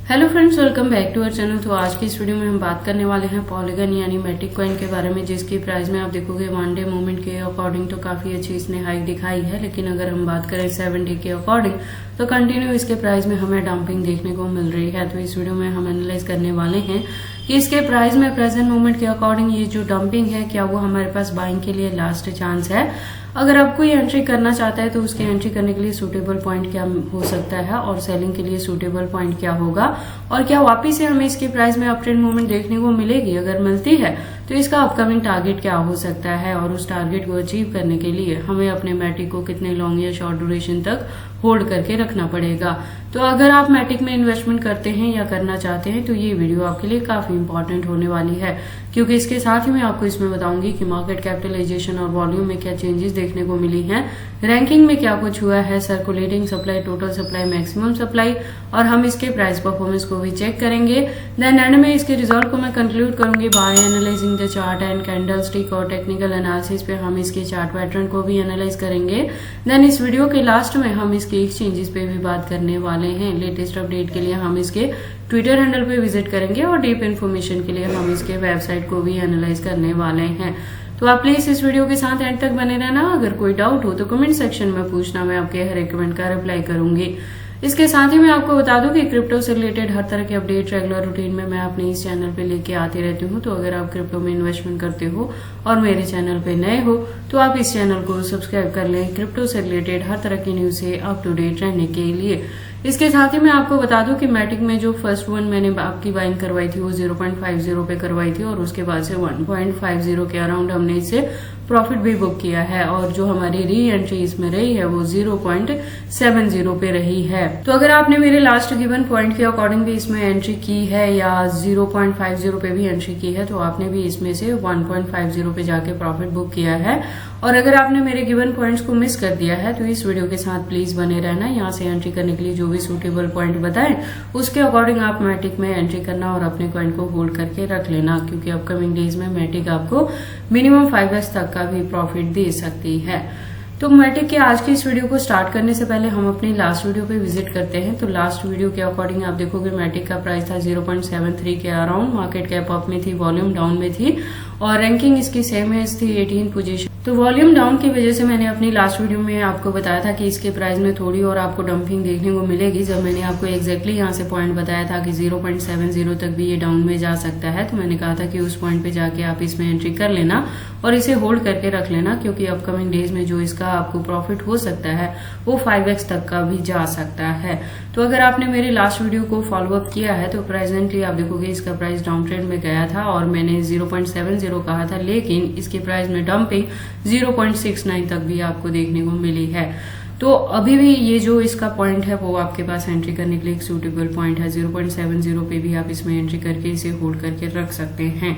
Hello friends, welcome back to our channel. तो आज की इस वीडियो में हम बात करने वाले हैं पॉलीगन यानी मैटिक कॉइन के बारे में, जिसकी प्राइस में आप देखोगे वन डे मूवमेंट के अकॉर्डिंग तो काफी अच्छी इसने हाइक दिखाई है। लेकिन अगर हम बात करें 7 डे के अकॉर्डिंग तो कंटिन्यू इसके प्राइस में हमें डंपिंग देखने को मिल रही है। तो इस वीडियो में हम एनालाइज करने वाले हैं कि इसके प्राइस में प्रेजेंट मूवमेंट के अकॉर्डिंग ये जो डंपिंग है क्या वो हमारे पास बाइंग के लिए लास्ट चांस है। अगर आप कोई एंट्री करना चाहता है तो उसके एंट्री करने के लिए सूटेबल पॉइंट क्या हो सकता है और सेलिंग के लिए सूटेबल पॉइंट क्या होगा, और क्या वापिस से हमें इसके प्राइस में अप ट्रेंड मूवमेंट देखने को मिलेगी। अगर मिलती है तो इसका अपकमिंग टारगेट क्या हो सकता है और उस टारगेट को अचीव करने के लिए हमें अपने मैटिक को कितने लॉन्ग या शॉर्ट ड्यूरेशन तक होल्ड करके रखना पड़ेगा। तो अगर आप मैटिक में इन्वेस्टमेंट करते हैं या करना चाहते हैं तो ये वीडियो आपके लिए काफी इंपॉर्टेंट होने वाली है, क्योंकि इसके साथ ही मैं आपको इसमें बताऊंगी कि मार्केट कैपिटलाइजेशन और वॉल्यूम में क्या चेंजेस देखने को मिली हैं, रैंकिंग में क्या कुछ हुआ है, circulating supply, total supply, maximum supply, और हम इसके प्राइस परफॉर्मेंस को भी चेक करेंगे। देन एंड में इसके रिजल्ट को मैं कंक्लूड करूंगी by analysing the chart and candlestick, और टेक्निकल एनालिसिस पे हम इसके चार्ट पैटर्न को भी एनालाइज करेंगे। देन इस वीडियो के लास्ट में हम इसके एक्सचेंजेस पे भी बात करने वाले हैं। लेटेस्ट अपडेट के लिए हम इसके ट्विटर हैंडल पे विजिट करेंगे और डीप इन्फॉर्मेशन के लिए हम इसके वेबसाइट को भी एनालाइज करने वाले हैं। तो आप प्लीज इस वीडियो के साथ एंड तक बने रहना। अगर कोई डाउट हो तो कमेंट सेक्शन में पूछना, मैं आपके हर एक कमेंट का रिप्लाई करूंगी। इसके साथ ही मैं आपको बता दूं कि क्रिप्टो से रिलेटेड हर तरह के अपडेट रेगुलर रूटीन में मैं अपने इस चैनल पे लेके आती रहती हूं। तो अगर आप क्रिप्टो में इन्वेस्टमेंट करते हो और मेरे चैनल पे नए हो तो आप इस चैनल को सब्सक्राइब कर लें क्रिप्टो से रिलेटेड हर तरह की न्यूज से अप टू डेट रहने के लिए। इसके साथ ही मैं आपको बता दूं कि मैटिक में जो फर्स्ट वन मैंने आपकी बाइंग करवाई थी वो 0.50 पे करवाई थी, और उसके बाद से 1.50 के अराउंड हमने इससे प्रॉफिट भी बुक किया है, और जो हमारी री एंट्री इसमें रही है वो 0.70 पे रही है। तो अगर आपने मेरे लास्ट गिवन पॉइंट के अकॉर्डिंग भी इसमें एंट्री की है या 0.50 पे भी एंट्री की है तो आपने भी इसमें से 1.50 पे जाके प्रॉफिट बुक किया है। और अगर आपने मेरे गिवन पॉइंट्स को मिस कर दिया है तो इस वीडियो के साथ प्लीज बने रहना। यहाँ से एंट्री करने के लिए जो भी सूटेबल पॉइंट बताएं उसके अकॉर्डिंग आप मैटिक में एंट्री करना और अपने कॉइन को होल्ड करके रख लेना, क्योंकि अपकमिंग डेज में मैटिक आपको मिनिमम 5x तक का भी प्रॉफिट दे सकती है। तो मैटिक के आज की इस वीडियो को स्टार्ट करने से पहले हम अपनी लास्ट वीडियो पे विजिट करते हैं। तो लास्ट वीडियो के अकॉर्डिंग आप देखोगे मैटिक का प्राइस था 0.73 के अराउंड, मार्केट कैप अप में थी, वॉल्यूम डाउन में थी, और रैंकिंग इसकी सेम एज थी 18 पोजीशन। तो वॉल्यूम डाउन की वजह से मैंने अपनी लास्ट वीडियो में आपको बताया था कि इसके प्राइस में थोड़ी और आपको डंपिंग देखने को मिलेगी। जब मैंने आपको एग्जैक्टली यहाँ से पॉइंट बताया था कि 0.70 तक भी ये डाउन में जा सकता है, तो मैंने कहा था कि उस पॉइंट पे जाके आप इसमें एंट्री कर लेना और इसे होल्ड करके रख लेना, क्योंकि अपकमिंग डेज में जो इसका आपको प्रॉफिट हो सकता है वो 5x तक का भी जा सकता है। तो अगर आपने मेरे लास्ट वीडियो को फॉलो अप किया है तो प्रेजेंटली आप देखोगे इसका प्राइस डाउन ट्रेंड में गया था और मैंने 0.70 कहा था, लेकिन इसके प्राइस में डंपिंग 0.69 तक भी आपको देखने को मिली है। तो अभी भी ये जो इसका पॉइंट है वो आपके पास एंट्री करने के लिए एक सूटेबल पॉइंट है। 0.70 पे भी आप इसमें एंट्री करके इसे होल्ड करके रख सकते हैं।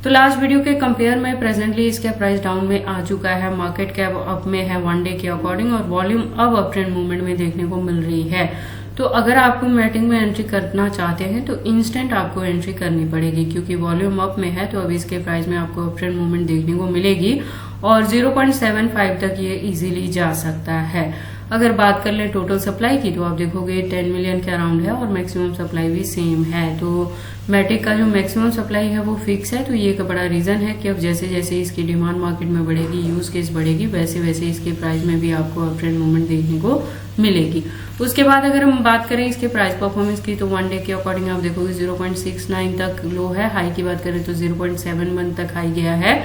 तो लास्ट वीडियो के कंपेयर में प्रेजेंटली इसका प्राइस डाउन में आ चुका है, मार्केट कैप अप में है वन डे के अकॉर्डिंग, और वॉल्यूम अब अप ट्रेंड मूवमेंट में देखने को मिल रही है। तो अगर आपको मैटिक में एंट्री करना चाहते हैं तो इंस्टेंट आपको एंट्री करनी पड़ेगी, क्योंकि वॉल्यूम अप में है तो अब इसके प्राइस में आपको अप ट्रेंड मूवमेंट देखने को मिलेगी और 0.75 तक ये इजीली जा सकता है। अगर बात कर लें टोटल सप्लाई की तो आप देखोगे 10 मिलियन के अराउंड है और मैक्सिमम सप्लाई भी सेम है। तो मैटिक का जो मैक्सिमम सप्लाई है वो फिक्स है। तो ये एक बड़ा रीजन है कि अब जैसे जैसे इसकी डिमांड मार्केट में बढ़ेगी, यूज केस बढ़ेगी, वैसे वैसे इसके प्राइस में भी आपको अप ट्रेंड मूवमेंट देखने को मिलेगी। उसके बाद अगर हम बात करें इसके प्राइस परफॉर्मेंस की तो वन डे के अकॉर्डिंग आप देखोगे 0.69 तक लो है, हाई की बात करें तो 0.71 तक हाई गया है।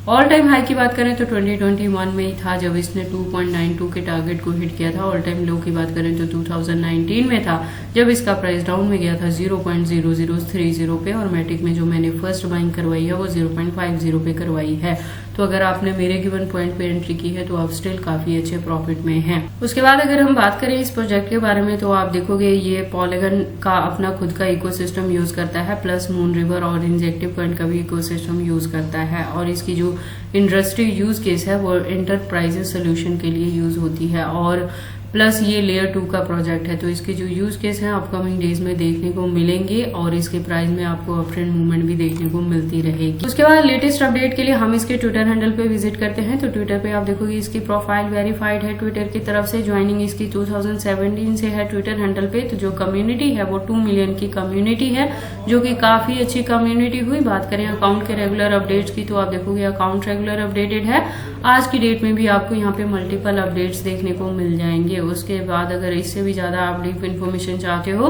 ऑल टाइम हाई की बात करें तो 2021 में ही था जब इसने 2.92 के टारगेट को हिट किया था। ऑल टाइम लो की बात करें तो 2019 में था जब इसका प्राइस डाउन में गया था 0.0030 पे, और मैटिक में जो मैंने फर्स्ट बाइंग करवाई है वो 0.50 पे करवाई है। तो अगर आपने मेरे गिवन पॉइंट पे एंट्री की है तो आप स्टिल काफी अच्छे प्रॉफिट में हैं। उसके बाद अगर हम बात करें इस प्रोजेक्ट के बारे में तो आप देखोगे ये पॉलीगन का अपना खुद का इकोसिस्टम यूज करता है, प्लस मून रिवर और इंजेक्टिव कॉइन का भी इकोसिस्टम यूज करता है, और इसकी जो इंडस्ट्री यूज केस है वो एंटरप्राइजेस सोल्यूशन के लिए यूज होती है। और प्लस ये लेयर 2 का प्रोजेक्ट है। तो इसके जो यूज केस हैं अपकमिंग डेज में देखने को मिलेंगे और इसके प्राइस में आपको अप ट्रेंड मूवमेंट भी देखने को मिलती रहेगी। उसके बाद लेटेस्ट अपडेट के लिए हम इसके ट्विटर हैंडल पे विजिट करते हैं। तो ट्विटर पे आप देखोगे इसकी प्रोफाइल वेरीफाइड है ट्विटर की तरफ से, ज्वाइनिंग इसकी 2017 से है ट्विटर हैंडल पे। तो जो कम्युनिटी है वो 2 मिलियन की कम्युनिटी है, जो कि काफी अच्छी कम्युनिटी हुई। बात करें अकाउंट के रेगुलर अपडेट्स की तो आप देखोगे अकाउंट रेगुलर अपडेटेड है। आज की डेट में भी आपको यहाँ पे मल्टीपल अपडेट्स देखने को मिल जाएंगे। उसके बाद अगर इससे भी ज्यादा आप डीप इन्फॉर्मेशन चाहते हो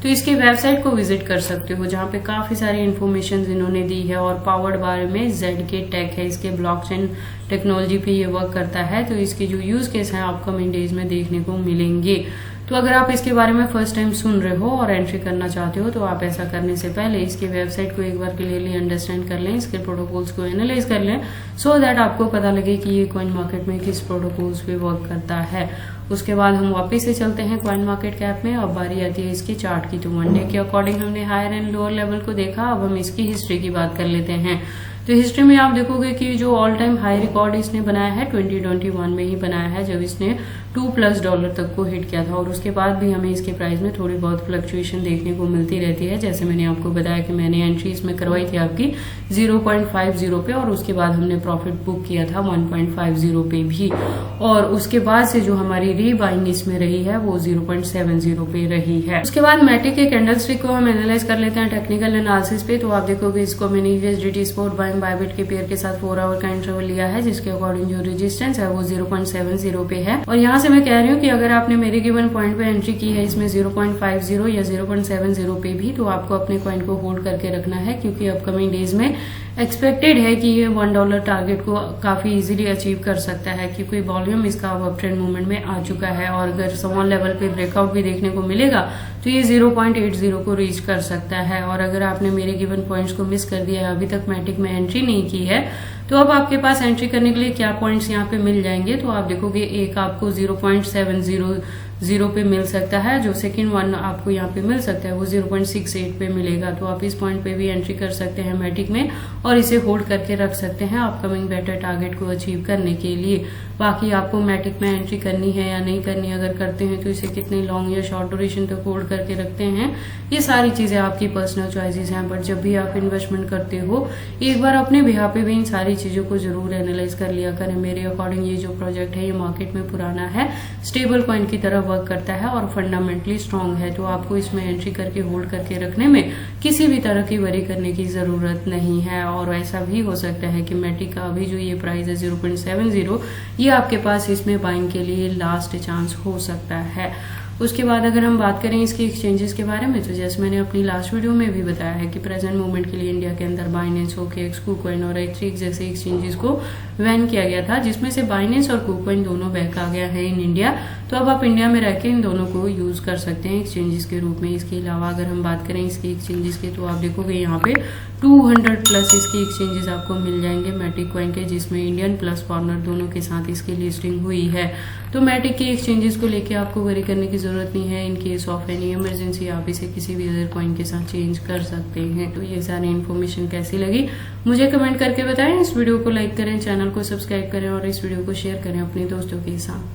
तो इसकी वेबसाइट को विजिट कर सकते हो, जहाँ पे काफी सारी इन्फॉर्मेशन इन्होंने दी है। और पावर्ड बारे में ZK टेक है, इसके ब्लॉकचेन टेक्नोलॉजी पे ये वर्क करता है। तो इसके जो यूज केस हैं अपकमिंग डेज में देखने को मिलेंगे। तो अगर आप इसके बारे में फर्स्ट टाइम सुन रहे हो और एंट्री करना चाहते हो तो आप ऐसा करने से पहले इसकी वेबसाइट को एक बार क्लियरली अंडरस्टैंड कर लें, इसके प्रोटोकॉल्स को एनालाइज कर लें, सो दैट आपको पता लगे कि ये कॉइन मार्केट में किस प्रोटोकॉल्स पे वर्क करता है। उसके बाद हम वापस से चलते हैं कॉइन मार्केट कैप में। अब बारी आती है इसकी चार्ट की। तो 1 डे के अकॉर्डिंग हमने हायर एंड लोअर लेवल को देखा। अब हम इसकी हिस्ट्री की बात कर लेते हैं। तो हिस्ट्री में आप देखोगे कि जो ऑल टाइम हाई रिकॉर्ड इसने बनाया है 2021 में ही बनाया है, जब इसने $2+ तक को हिट किया था। और उसके बाद भी हमें इसके प्राइस में थोड़ी बहुत फ्लक्चुएशन देखने को मिलती रहती है। जैसे मैंने आपको बताया कि मैंने एंट्री इसमें करवाई थी आपकी 0.50 पे, और उसके बाद हमने प्रॉफिट बुक किया था 1.50 पे भी। और उसके बाद से जो हमारी रीबाइंग इसमें रही है वो 0.70 पे रही है। उसके बाद मैटिक के कैंडल स्टिक को हम एनालाइज कर लेते हैं टेक्निकल एनालिसिस पे। तो आप देखोगे इसको मैंने USDT स्पॉट बाइंग बायबिट के पेयर के साथ 4 आवर का इंटरवल लिया है, जिसके अकॉर्डिंग जो रेजिस्टेंस है वो 0.70 पे है। और यहाँ से मैं कह रही हूँ कि अगर आपने मेरे गिवन पॉइंट पे एंट्री की है इसमें 0.50 या 0.70 पे भी, तो आपको अपने कॉइन को होल्ड करके रखना है, क्योंकि अपकमिंग डेज में एक्सपेक्टेड है कि ये $1 टारगेट को काफी इजीली अचीव कर सकता है, क्योंकि वॉल्यूम इसका अप ट्रेंड मूवमेंट में आ चुका है। और अगर स्मॉल लेवल पे ब्रेकआउट भी देखने को मिलेगा तो ये 0.80 को रीच कर सकता है। और अगर आपने मेरे गिवन पॉइंट्स को मिस कर दिया है, अभी तक मैटिक में एंट्री नहीं की है, तो अब आपके पास एंट्री करने के लिए क्या पॉइंट्स यहाँ पे मिल जाएंगे। तो आप देखोगे एक आपको 0.700 पे मिल सकता है, जो सेकंड वन आपको यहाँ पे मिल सकता है वो 0.68 पे मिलेगा। तो आप इस पॉइंट पे भी एंट्री कर सकते हैं मैटिक में और इसे होल्ड करके रख सकते हैं अपकमिंग बेटर टारगेट को अचीव करने के लिए। बाकी आपको मैटिक में एंट्री करनी है या नहीं करनी, अगर करते हैं तो इसे कितने लॉन्ग या शॉर्ट ड्यूरेशन तक होल्ड करके रखते हैं, ये सारी चीजें आपकी पर्सनल चॉइसेस हैं। बट जब भी आप इन्वेस्टमेंट करते हो एक बार अपने बिहाफ पे भी इन सारी चीजों को जरूर एनालाइज कर लिया करें। मेरे अकॉर्डिंग ये जो प्रोजेक्ट है ये मार्केट में पुराना है, स्टेबल कॉइन की तरह वर्क करता है और फंडामेंटली स्ट्रांग है। तो आपको इसमें एंट्री करके होल्ड करके रखने में किसी भी तरह की वरी करने की जरूरत नहीं है। और ऐसा भी हो सकता है कि मैटिक का अभी जो ये प्राइस है 0.70, ये आपके पास इसमें बाइंग के लिए लास्ट चांस हो सकता है। उसके बाद अगर हम बात करें इसके एक्सचेंजेस के बारे में, तो जैसे मैंने अपनी लास्ट वीडियो में भी बताया है कि प्रेजेंट मूवमेंट के लिए इंडिया के अंदर बाइनेंस, OKX, KuCoin और X3 जैसे एक्सचेंजेस को बैन किया गया था, जिसमें से बाइनेंस और KuCoin दोनों बैक आ गया है इन इंडिया। तो अब आप इंडिया में रह के इन दोनों को यूज कर सकते हैं एक्सचेंजेस के रूप में। इसके अलावा अगर हम बात करें इसके एक्सचेंजेस के, तो आप देखोगे यहाँ पे 200+ इसके एक्सचेंजेस आपको मिल जाएंगे मैटिक कॉइन के, जिसमें इंडियन प्लस फॉरेनर दोनों के साथ इसकी लिस्टिंग हुई है। तो मैटिक के एक्सचेंजेस को लेके आपको वरी करने की जरूरत नहीं है। In case of any emergency आप इसे किसी भी अदर कॉइन के साथ चेंज कर सकते हैं। तो ये सारी इन्फॉर्मेशन कैसी लगी मुझे कमेंट करके बताएं। इस वीडियो को लाइक करें, चैनल को सब्सक्राइब करें और इस वीडियो को शेयर करें अपने दोस्तों के साथ।